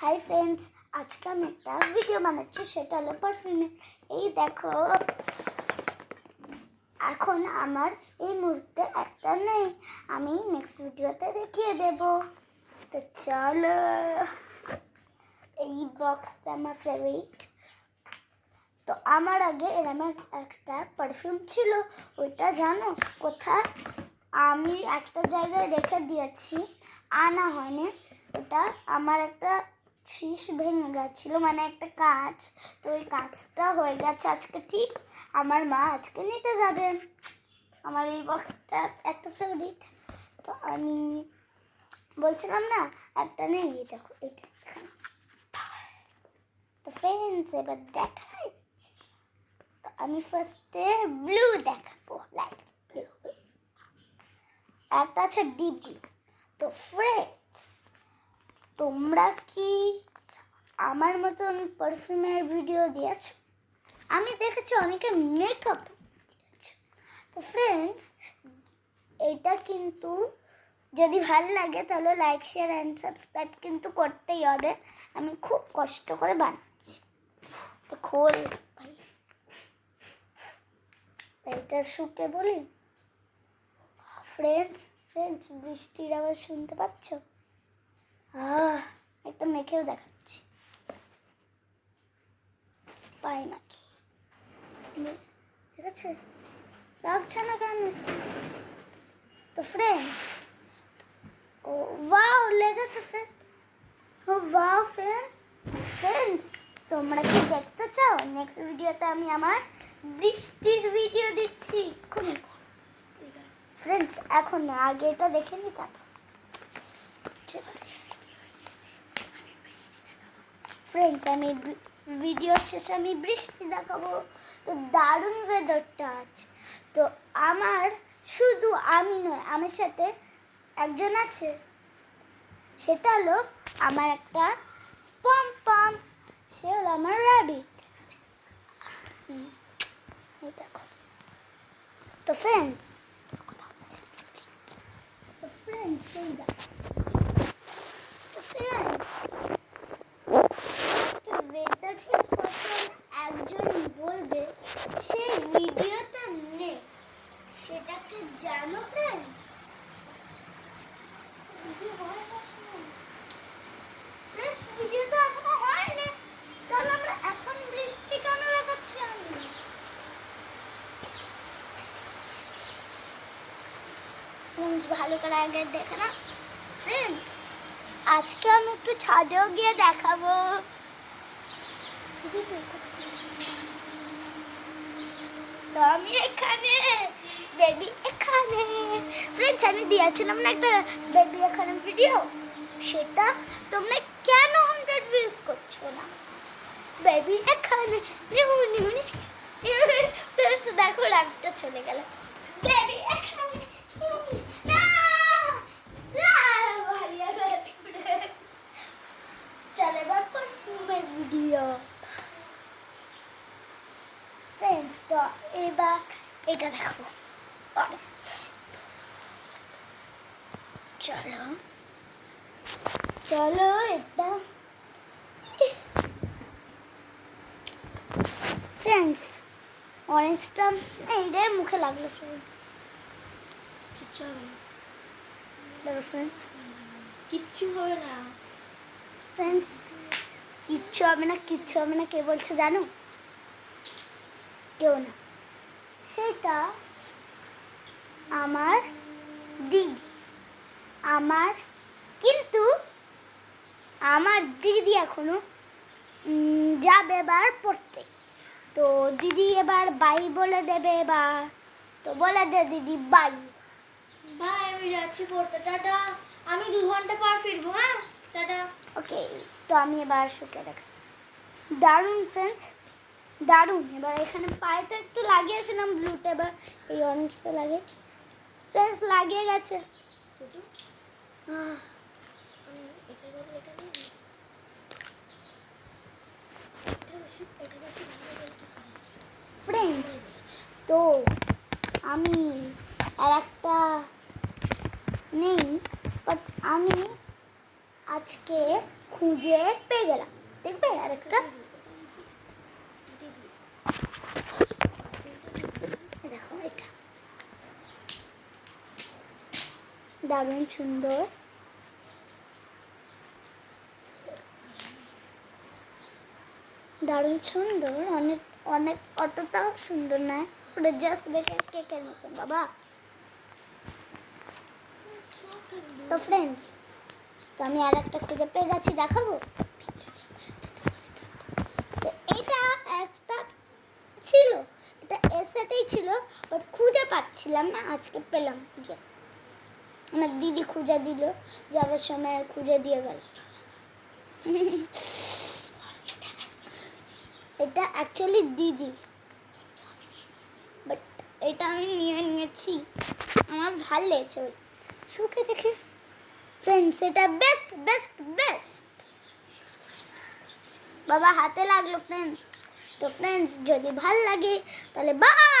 Hi friends, আজকে আমি একটা ভিডিও বানাচ্ছি, সেটা হলো পারফিউমের। এই দেখো, এখন আমার এই মুহূর্তে একটা নেই, আমি নেক্সট ভিডিওতে দেখিয়ে দেব। তো চলো, এই বক্সটা আমার ফেভারিট। তো আমার আগে এরকম একটা পারফিউম ছিল, ওইটা জানো কোথায়? আমি একটা জায়গায় রেখে দিয়েছি, আনা হয়নি। ওটা আমার একটা শীষ ভেঙে গেছিলো, মানে একটা কাঁচ। তো ওই কাঁচটা হয়ে গেছে আজকে ঠিক, আমার মা আজকে নিতে যাবে। আমার এই বক্সটা একটা ফেভারিট। তো আমি বলছিলাম না একটা নেই, দেখো এটা। তো ফ্রেন্ডস, এবার দেখাই। তো আমি ফার্স্টে ব্লু দেখাবো, লাইট ব্লু। একটা আছে ডিপ ব্লু। তো ফ্রেন্ডস, তোমরা কি আমার মতন পারফিউমের ভিডিও দিয়েছ? আমি দেখেছি অনেকে মেকআপ দিয়েছে। তো ফ্রেন্ডস, এটা কিন্তু যদি ভালো লাগে তাহলে লাইক, শেয়ার অ্যান্ড সাবস্ক্রাইব কিন্তু করতেই হবে। আমি খুব কষ্ট করে বানাচ্ছি। তো খোল ভাই, এটা শুকে বলি। ফ্রেন্ডস, বৃষ্টির আওয়াজ শুনতে পাচ্ছ? একটা মেখেও দেখাচ্ছি, পাই নাকি, ঠিক আছে? লাগছে না কেন? তো ফ্রেন্ডস, ও ওয়াও, লেগেছে ফ্রেন্ড। ও ওয়াও ফ্রেন্ডস, তোমরা কি দেখতে চাও? নেক্সট ভিডিওতে আমি আমার বৃষ্টির ভিডিও দিচ্ছি এক্ষুনি। ফ্রেন্ডস, এখন না, আগে এটা দেখে নি, তারপর ফ্রেন্ডস আমি ভিডিও শেষে আমি বৃষ্টি দেখাবো। তো দারুণ ওয়েদারটা আছে। তো আমার শুধু আমি নয়, আমার সাথে একজন আছে, সেটা হলো আমার একটা পম, সে হলো আমার র্যাবিট। এই দেখো। তো ফ্রেন্ডস, এই দেখো। ওয়েদার ঠিক কখন একজন বলবে, সেই ভিডিওটা নেই, সেটাকে জানো ফ্রেন্ড? ফ্রেন্ডস, ভিডিওটা এখনো হয়নি, তাহলে আমরা এখন বৃষ্টি কেন লাগাচ্ছি? আমি ফ্রেন্ডস, ভালো করে আগে দেখে না। ফ্রেন্ডস, আজকে আমি একটু ছাদেও গিয়ে দেখাবো। তো আমি এখানে, বেবি এখানে। ফ্রেন্ডস, আমি দিয়েছিলাম না একটা বেবি এখানে ভিডিও, সেটা তোমরা কেন 100 ভিউজ করছো না? বেবি এখানে ফ্রেন্ডস, দেখো রাগটা চলে গেল। বেবি এখানে চলে এবার পারফিউমের ভিডিও। ফ্রেন্ডস, তো এবার এটা দেখো। চলো এটা। ফ্রেন্ডস, অরেঞ্জটা এইটার মুখে লাগলো। ফ্রেন্ডস, দেখো ফ্রেন্ডস, কিচ্ছু হবে না। ফ্রেন্ডস, কিচ্ছু হবে না, কে বলছে জানো? কেউ না, সেটা আমার দিদি। কিন্তু আমার দিদি এখনো যাবে এবার পড়তে। তো দিদি এবার বাই বলে দেবে এবার। তো বলে দে দিদি, বাই। ভাই, আমি যাচ্ছি পড়তে, টাটা। আমি 2 ঘন্টা পর ফিরবো, হ্যাঁ, টাটা। ওকে, তো আমি এবার শুকে দেখা। দারুণ ফ্রেন্ডস, দারুণ। এবার এখানে পায়েটা একটু লাগিয়েছিলাম ব্লুটা, এবার এই অরেঞ্জটা লাগে। ফ্রেন্ডস, লাগিয়ে গেছে। ফ্রেন্ডস, তো আমি আর একটা নেই, বাট আমি আজকে খুঁজে পেয়ে গেলাম। দেখবে আরেকটা, দেখো এটা দারুণ সুন্দর। দারুণ সুন্দর, অনেক অনেক অতটাও সুন্দর নয়, ওটা জাস্ট বেকার কেকের মতন বাবা। তো ফ্রেন্ডস, তো আমি আর একটা খুঁজে পেয়ে গেছি, দেখাবো। তো এটা একটা ছিল, এটা এর সাথেই ছিল, বাট খুঁজে পাচ্ছিলাম না, আজকে পেলাম। যে আমার দিদি খুঁজে দিল, যাওয়ার সময় খুঁজে দিয়ে গেল। এটা অ্যাকচুয়ালি দিদি, বাট এটা আমি নিয়ে নিয়েছি, আমার ভালো লেগেছে। ওই শুকে দেখে ফ্রেন্ডস, এটা বেস্ট বেস্ট বেস্ট বাবা, হাতে লাগলো ফ্রেন্ডস। তো ফ্রেন্ডস, যদি ভাল লাগে তাহলে বাই।